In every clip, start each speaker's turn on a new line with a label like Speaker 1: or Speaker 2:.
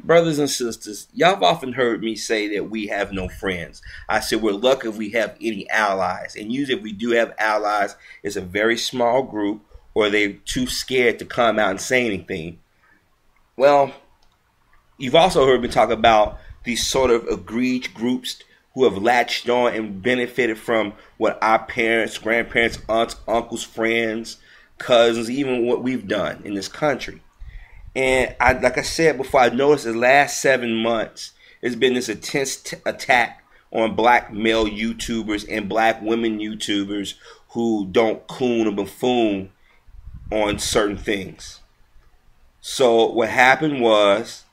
Speaker 1: Brothers and sisters, y'all have often heard me say that we have no friends. I said we're lucky if we have any allies. And usually if we do have allies, it's a very small group or they're too scared to come out and say anything. Well, you've also heard me talk about these sort of egregious groups who have latched on and benefited from what our parents, grandparents, aunts, uncles, friends, cousins, even what we've done in this country. And like I said before, I noticed the last 7 months, there's been this intense attack on black male YouTubers and black women YouTubers who don't coon or buffoon on certain things. So what happened was,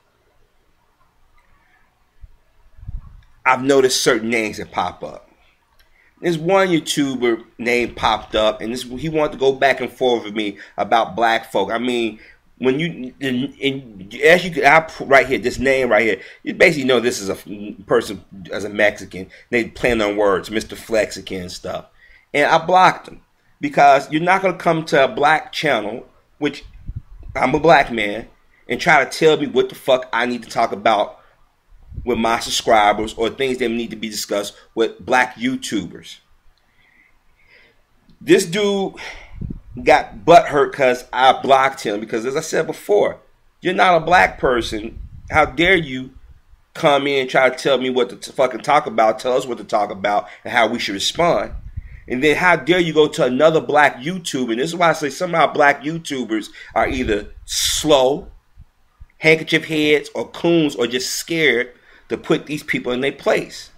Speaker 1: I've noticed certain names that pop up. There's one YouTuber name popped up, and he wanted to go back and forth with me about black folk. I mean, when as you can, I put right here, this name right here, you basically know this is a person as a Mexican. They playing on words, Mr. Flexican and stuff. And I blocked him because you're not going to come to a black channel, which I'm a black man, and try to tell me what the fuck I need to talk about with my subscribers or things that need to be discussed with black YouTubers. This dude got butthurt because I blocked him because, as I said before, you're not a black person. How dare you come in and try to tell me what to fucking talk about, tell us what to talk about and how we should respond. And then how dare you go to another black YouTuber, and this is why I say somehow black YouTubers are either slow, handkerchief heads, or coons, or just scared to put these people in their place.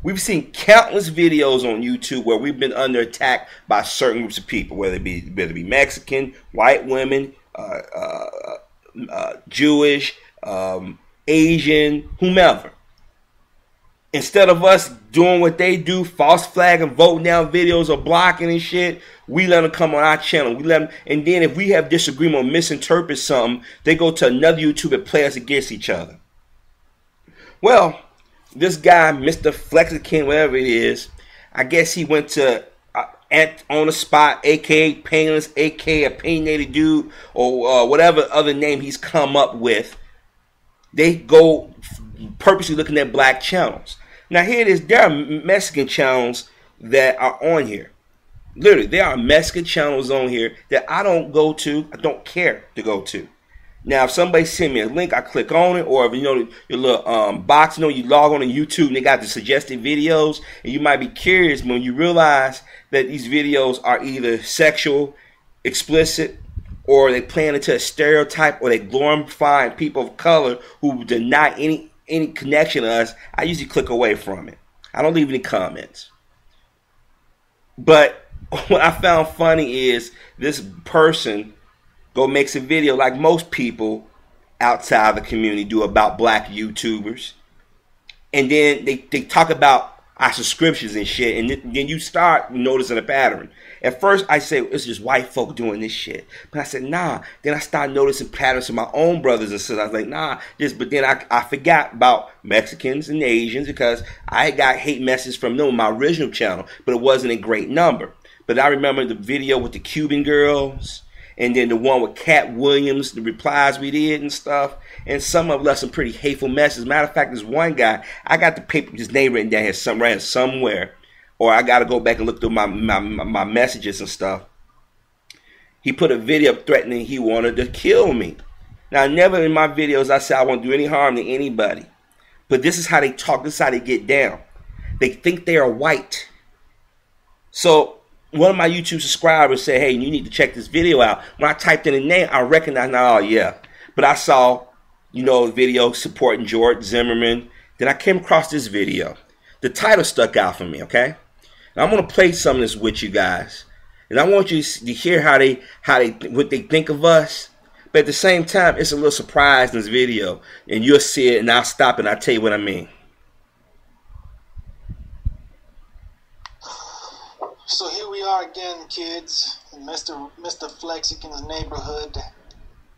Speaker 1: We've seen countless videos on YouTube where we've been under attack by certain groups of people, whether it be Mexican, white women, Jewish, Asian, whomever. Instead of us doing what they do, false flag and voting down videos or blocking and shit, we let them come on our channel. We let them, and then if we have disagreement or misinterpret something, they go to another YouTube and play us against each other. Well, this guy, Mr. Flexican, whatever it is, I guess he went to On the Spot, aka Painless, aka Opinionated Dude, or whatever other name he's come up with. They go purposely looking at black channels. Now here it is, there are Mexican channels that are on here. Literally, there are Mexican channels on here that I don't go to, I don't care to go to. Now, if somebody send me a link, I click on it, or if you know your little box, you know, you log on to YouTube and they got the suggested videos, and you might be curious when you realize that these videos are either sexual, explicit, or they playing into a stereotype, or they glorifying people of color who deny any connection to us. I usually click away from it. I don't leave any comments. But what I found funny is this person makes a video like most people outside the community do about black YouTubers. And then they talk about our subscriptions and shit. And then you start noticing a pattern. At first I say, it's just white folk doing this shit. But I said, nah. Then I started noticing patterns of my own brothers and sisters. I was like, nah. But then I forgot about Mexicans and Asians because I got hate messages from them on my original channel. But it wasn't a great number. But I remember the video with the Cuban girls. And then the one with Cat Williams, the replies we did and stuff. And some of them left some pretty hateful messages. Matter of fact, there's one guy, I got the paper, his name written down here right somewhere. Or I got to go back and look through my messages and stuff. He put a video up threatening he wanted to kill me. Now, never in my videos I say I won't do any harm to anybody. But this is how they talk. This is how they get down. They think they are white. So one of my YouTube subscribers said, hey, you need to check this video out. When I typed in the name, I recognized, oh, yeah. But I saw, you know, a video supporting George Zimmerman. Then I came across this video. The title stuck out for me, okay? And I'm going to play some of this with you guys. And I want you to hear what they think of us. But at the same time, it's a little surprise in this video. And you'll see it, and I'll stop and I'll tell you what I mean.
Speaker 2: So here we are again, kids, in Mr. Flexican's neighborhood.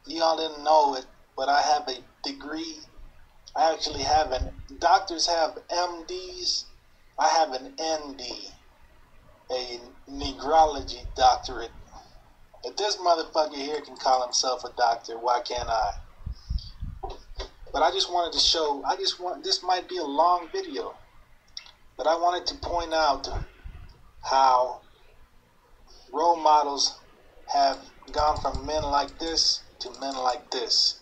Speaker 2: Y'all didn't know it, but I have a degree. I actually have doctors have MDs. I have an ND, a negrology doctorate. If this motherfucker here can call himself a doctor, why can't I? But I just wanted to show, this might be a long video, but I wanted to point out how role models have gone from men like this to men like this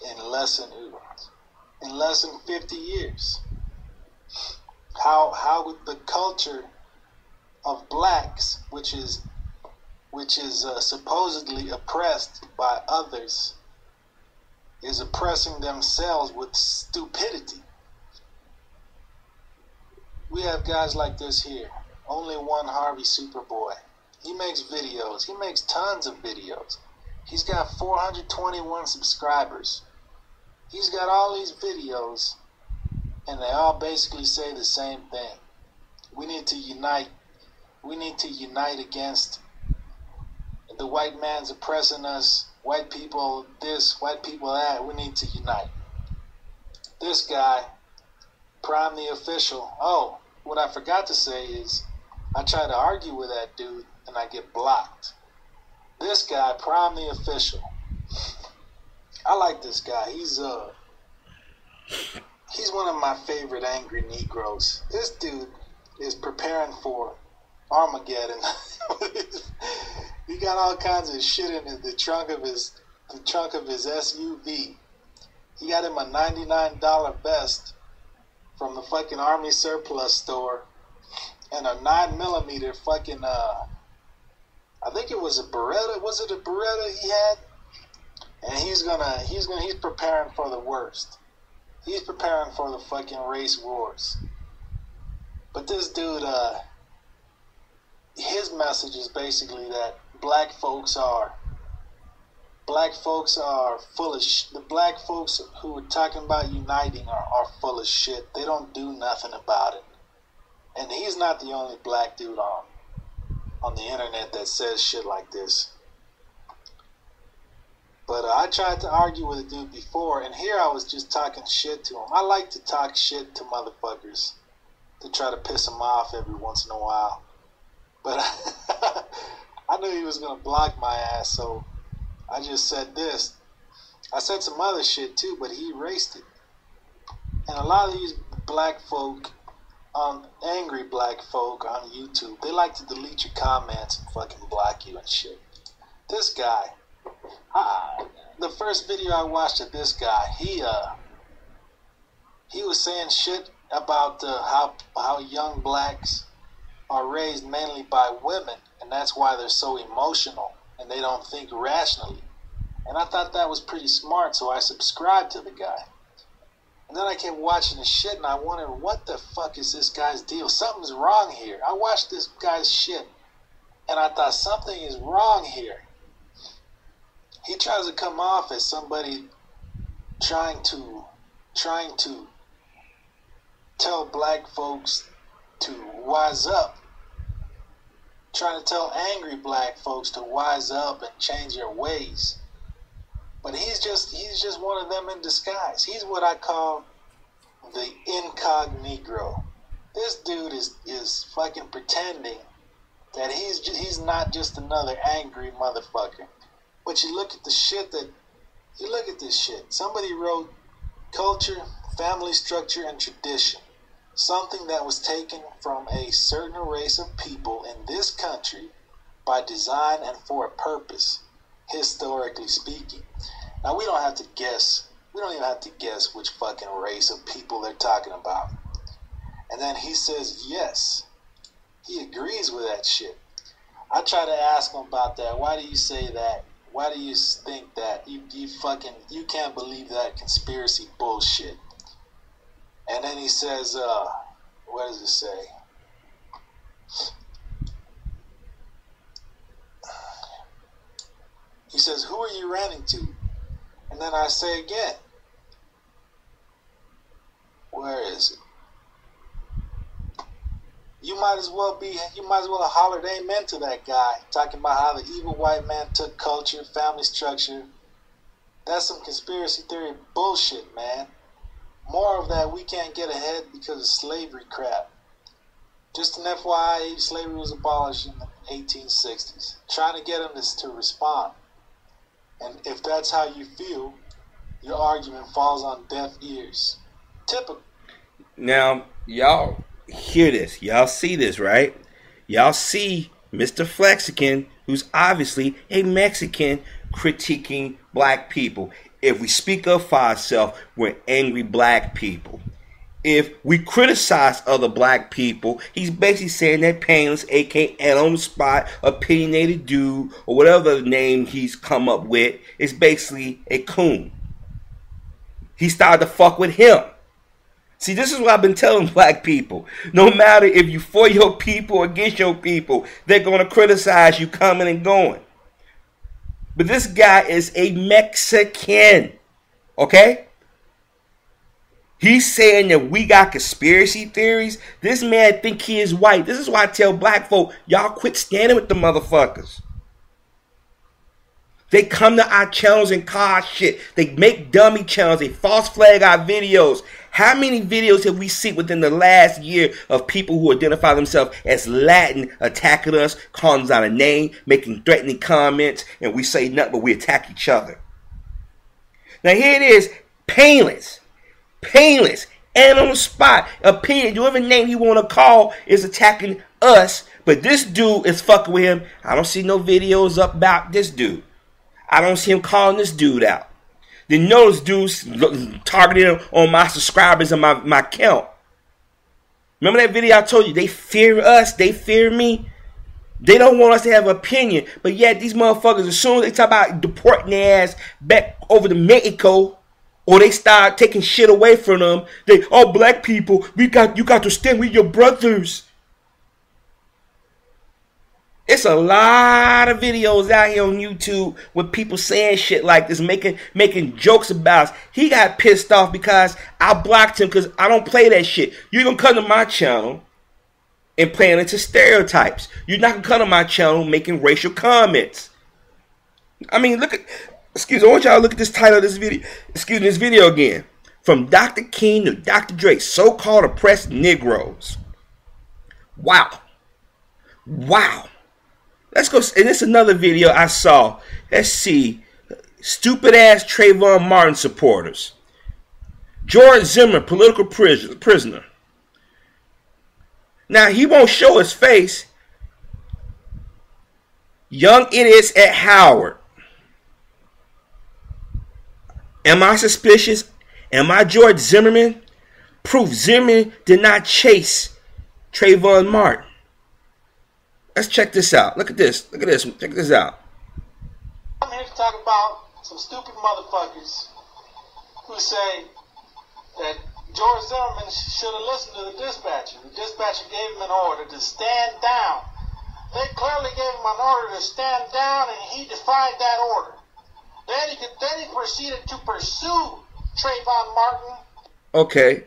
Speaker 2: in less than 50 years. How the culture of blacks, which is supposedly oppressed by others, is oppressing themselves with stupidity. We have guys like this here. Only One Harvey Superboy. He makes videos. He makes tons of videos. He's got 421 subscribers. He's got all these videos, and they all basically say the same thing. We need to unite. We need to unite against the white man's oppressing us. White people this, white people that. We need to unite. This guy, Prime the Official. Oh, what I forgot to say is I try to argue with that dude and I get blocked. This guy, Prime the Official. I like this guy. He's one of my favorite angry Negroes. This dude is preparing for Armageddon. He got all kinds of shit in the trunk of his SUV. He got him a $99 vest from the fucking Army surplus store and a 9mm fucking I think it was a Beretta. Was it a Beretta he had? And he's preparing for the worst. He's preparing for the fucking race wars. But this dude, his message is basically that black folks are full of the black folks who are talking about uniting are full of shit. They don't do nothing about it. And he's not the only black dude on the internet that says shit like this. But I tried to argue with a dude before, and here I was just talking shit to him. I like to talk shit to motherfuckers to try to piss them off every once in a while. But I knew he was going to block my ass, so I just said this. I said some other shit too, but he erased it. And a lot of these black folk, angry black folk on YouTube, they like to delete your comments and fucking block you and shit. This guy, the first video I watched of this guy, he was saying shit about how young blacks are raised mainly by women, and that's why they're so emotional and they don't think rationally. And I thought that was pretty smart, so I subscribed to the guy. And then I kept watching the shit, and I wondered, what the fuck is this guy's deal? Something's wrong here. I watched this guy's shit, and I thought something is wrong here. He tries to come off as somebody trying to tell black folks to wise up. Trying to tell angry black folks to wise up and change their ways. But he's just one of them in disguise. He's what I call the incognito. This dude is fucking pretending that he's not just another angry motherfucker. But you look at this shit. Somebody wrote culture, family structure, and tradition. Something that was taken from a certain race of people in this country by design and for a purpose, historically speaking. Now we don't have to guess. We don't even have to guess which fucking race of people they're talking about. And then he says yes. He agrees with that shit. I try to ask him about that. Why do you say that? Why do you think that? You can't believe that conspiracy bullshit. And then he says, what does it say? He says, who are you ranting to? And then I say again, where is it? You might as well have hollered amen to that guy, talking about how the evil white man took culture, family structure. That's some conspiracy theory bullshit, man. More of that, we can't get ahead because of slavery crap. Just an FYI, slavery was abolished in the 1860s. Trying to get them to respond. And if that's how you feel, your argument falls on deaf ears. Typical.
Speaker 1: Now, y'all hear this. Y'all see this, right? Y'all see Mr. Flexican, who's obviously a Mexican, critiquing black people. If we speak up for ourselves, we're angry black people. If we criticize other black people, he's basically saying that Painless, aka and on the spot, opinionated dude, or whatever name he's come up with, is basically a coon. He started to fuck with him. See, this is what I've been telling black people. No matter if you for your people or against your people, they're going to criticize you coming and going. But this guy is a Mexican. Okay? He's saying that we got conspiracy theories. This man think he is white. This is why I tell black folk, y'all quit standing with the motherfuckers. They come to our channels and call shit. They make dummy channels. They false flag our videos. How many videos have we seen within the last year of people who identify themselves as Latin attacking us, calling us out a name, making threatening comments, and we say nothing but we attack each other? Now here it is, Painless, and on the spot, opinion, whatever name you want to call, is attacking us, but this dude is fucking with him. I don't see no videos up about this dude. I don't see him calling this dude out. Then notice dudes targeting him on my subscribers and my account. Remember that video I told you? They fear us. They fear me. They don't want us to have an opinion. But yet these motherfuckers, as soon as they talk about deporting their ass back over to Mexico, or they start taking shit away from them, they, oh, black people, you got to stand with your brothers. It's a lot of videos out here on YouTube with people saying shit like this, making jokes about us. He got pissed off because I blocked him because I don't play that shit. You're going to come to my channel and playing into stereotypes. You're not going to come to my channel making racial comments. I mean, look at, excuse me, I want y'all to look at this title of this video. Excuse me, this video again. From Dr. King to Dr. Dre, so-called oppressed Negroes. Wow. Wow. Let's go, and this is another video I saw. Let's see. Stupid ass Trayvon Martin supporters. George Zimmer, political prisoner. Now, he won't show his face. Young idiots at Howard. Am I suspicious? Am I George Zimmerman? Proof Zimmerman did not chase Trayvon Martin. Let's check this out. Look at this. Look at this. Check this out.
Speaker 2: I'm here to talk about some stupid motherfuckers who say that George Zimmerman should have listened to the dispatcher. The dispatcher gave him an order to stand down. They clearly gave him an order to stand down, and he defied that order. Then he proceeded to pursue Trayvon Martin.
Speaker 1: Okay.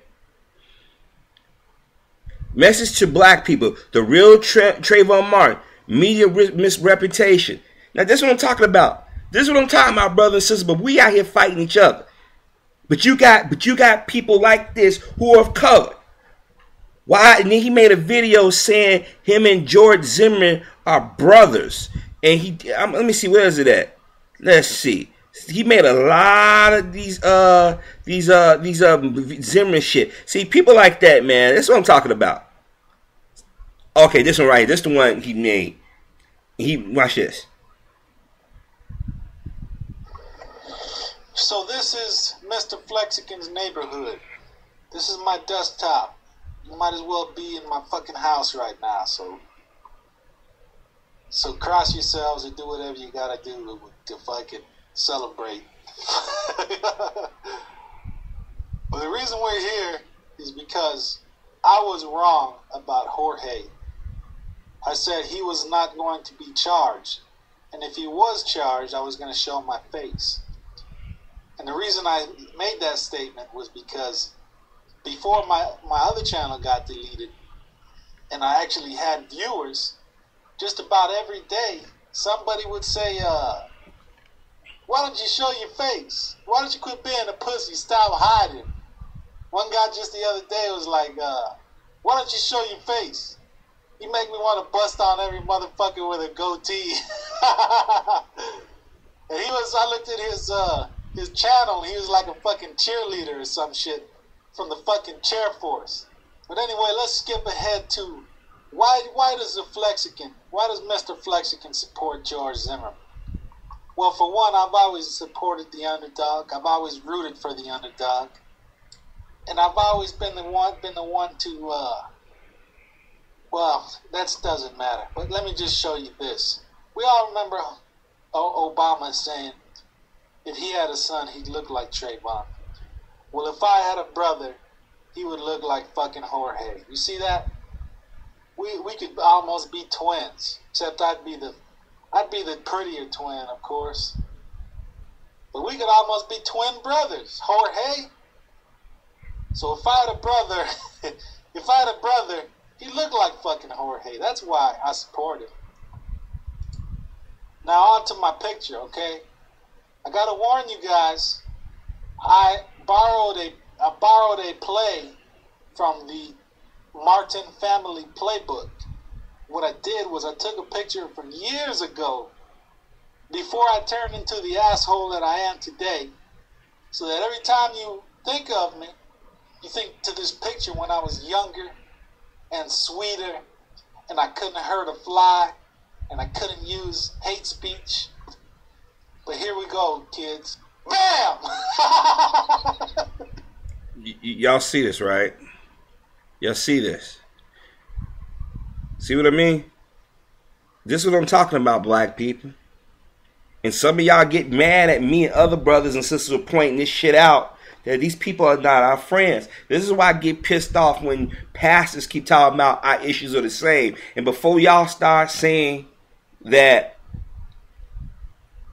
Speaker 1: Message to black people. The real Trayvon Martin. Media misreputation. Now, this is what I'm talking about. This is what I'm talking about, brothers and sisters. But we out here fighting each other. But you got people like this who are of color. Why? And then he made a video saying him and George Zimmerman are brothers. And let me see, where is it at? Let's see. He made a lot of these Zimmerman shit. See, people like that, man. That's what I'm talking about. Okay, this one right here. This is the one he made. Watch this.
Speaker 2: So this is Mr. Flexican's neighborhood. This is my desktop. You might as well be in my fucking house right now. So cross yourselves and do whatever you gotta do to fucking celebrate. But the reason we're here is because I was wrong about Jorge. I said he was not going to be charged. And if he was charged, I was going to show my face. And the reason I made that statement was because before my other channel got deleted, and I actually had viewers, just about every day, somebody would say, why don't you show your face? Why don't you quit being a pussy? Stop hiding. One guy just the other day was like, why don't you show your face? You make me want to bust on every motherfucker with a goatee. And I looked at his channel, he was like a fucking cheerleader or some shit from the fucking chair force. But anyway, let's skip ahead to why does Mr. Flexican support George Zimmerman? Well, for one, I've always supported the underdog. I've always rooted for the underdog, and I've always been the one to. Well, that doesn't matter. But let me just show you this. We all remember Obama saying, if he had a son, he'd look like Trayvon. Well, if I had a brother, he would look like fucking Jorge. You see that? We could almost be twins, except I'd be the prettier twin, of course. But we could almost be twin brothers, Jorge. So if I had a brother, he looked like fucking Jorge. That's why I support him. Now on to my picture, okay? I gotta warn you guys. I borrowed a play from the Martin Family Playbook. What I did was I took a picture from years ago, before I turned into the asshole that I am today, so that every time you think of me, you think to this picture when I was younger and sweeter, and I couldn't hurt a fly, and I couldn't use hate speech. But here we go, kids. Bam!
Speaker 1: Y'all see this, right? Y'all see this? See what I mean? This is what I'm talking about, black people. And some of y'all get mad at me and other brothers and sisters are pointing this shit out, that these people are not our friends. This is why I get pissed off when pastors keep talking about our issues are the same. And before y'all start saying that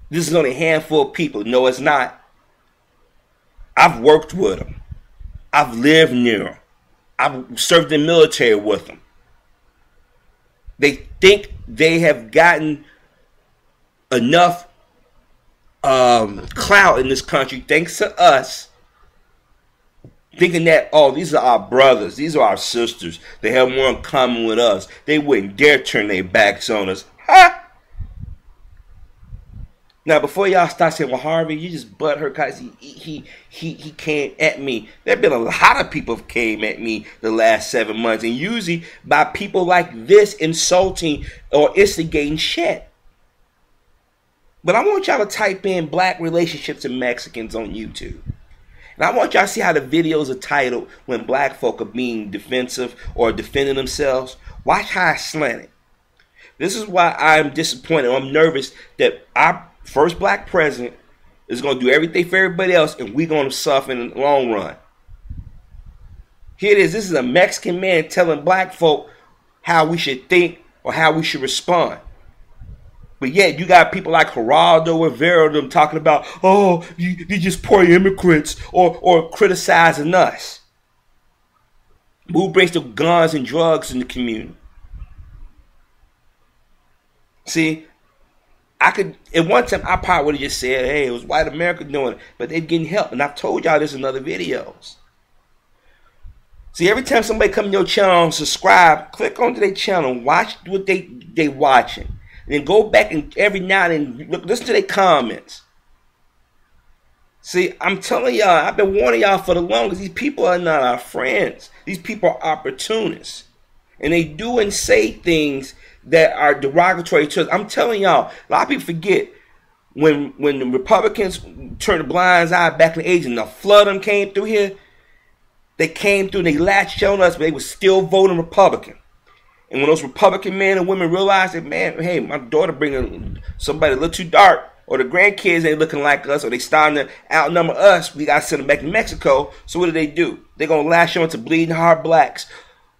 Speaker 1: this is only a handful of people, no, it's not. I've worked with them. I've lived near them. I've served in the military with them. They think they have gotten enough clout in this country, thanks to us, thinking that, oh, these are our brothers, these are our sisters, they have more in common with us, they wouldn't dare turn their backs on us. Ha! Now, before y'all start saying, well, Harvey, you just butthurt because he came at me. There have been a lot of people who came at me the last 7 months, and usually by people like this insulting or instigating shit. But I want y'all to type in black relationships and Mexicans on YouTube. And I want y'all to see how the videos are titled when black folk are being defensive or defending themselves. Watch how I slant it. This is why I'm disappointed. I'm nervous that our first black president is going to do everything for everybody else, and we're going to suffer in the long run. Here it is. This is a Mexican man telling black folk how we should think or how we should respond. But yet you got people like Geraldo Rivera them talking about, oh, you just poor immigrants or criticizing us. Who brings the guns and drugs in the community? See, at one time, I probably would have just said, hey, it was white America doing it, but they're getting help. And I've told y'all this in other videos. See, every time somebody come to your channel and subscribe, click onto their channel, watch what they watching. And then go back and every now and then listen to their comments. See, I'm telling y'all, I've been warning y'all for the longest. These people are not our friends. These people are opportunists. And they do and say things that are derogatory to us. I'm telling y'all, a lot of people forget when the Republicans turned the blinds eye back in the 80s and the flood of them came through here. They came through and they latched on us, but they were still voting Republican. And when those Republican men and women realized that, man, hey, my daughter bringing somebody a little too dark, or the grandkids ain't looking like us, or they starting to outnumber us, we got to send them back to Mexico. So what do? They're going to lash on to bleeding heart blacks.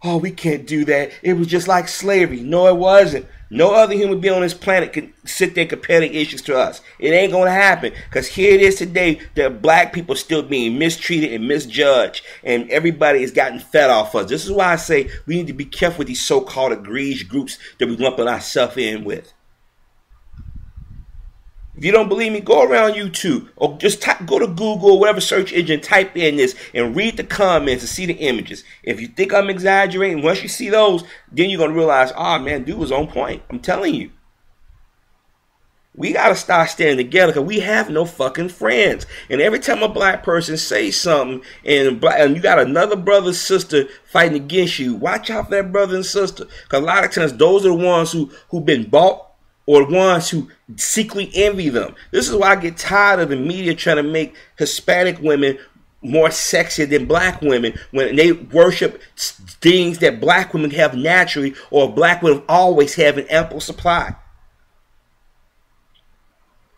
Speaker 1: Oh, we can't do that. It was just like slavery. No, it wasn't. No other human being on this planet can sit there and compare the issues to us. It ain't going to happen. Because here it is today that black people still being mistreated and misjudged. And everybody has gotten fed off us. This is why I say we need to be careful with these so-called egregious groups that we lumping ourselves in with. If you don't believe me, go around YouTube or just go to Google or whatever search engine, type in this and read the comments and see the images. If you think I'm exaggerating, once you see those, then you're going to realize, oh man, dude was on point. I'm telling you. We got to start standing together because we have no fucking friends. And every time a black person says something and you got another brother or sister fighting against you, watch out for that brother and sister. Because a lot of times those are the ones who've been bought or the ones who secretly envy them. This is why I get tired of the media trying to make Hispanic women more sexy than black women when they worship things that black women have naturally or black women always have in ample supply.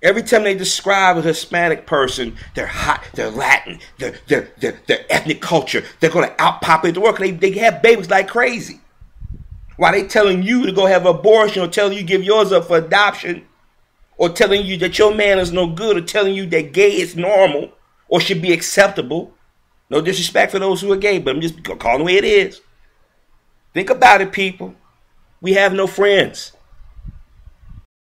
Speaker 1: Every time they describe a Hispanic person, they're hot, they're Latin, they're ethnic culture. They're going to outpopulate the world. They have babies like crazy. While they telling you to go have an abortion or telling you to give yours up for adoption or telling you that your man is no good or telling you that gay is normal or should be acceptable. No disrespect for those who are gay, but I'm just calling the way it is. Think about it, people. We have no friends.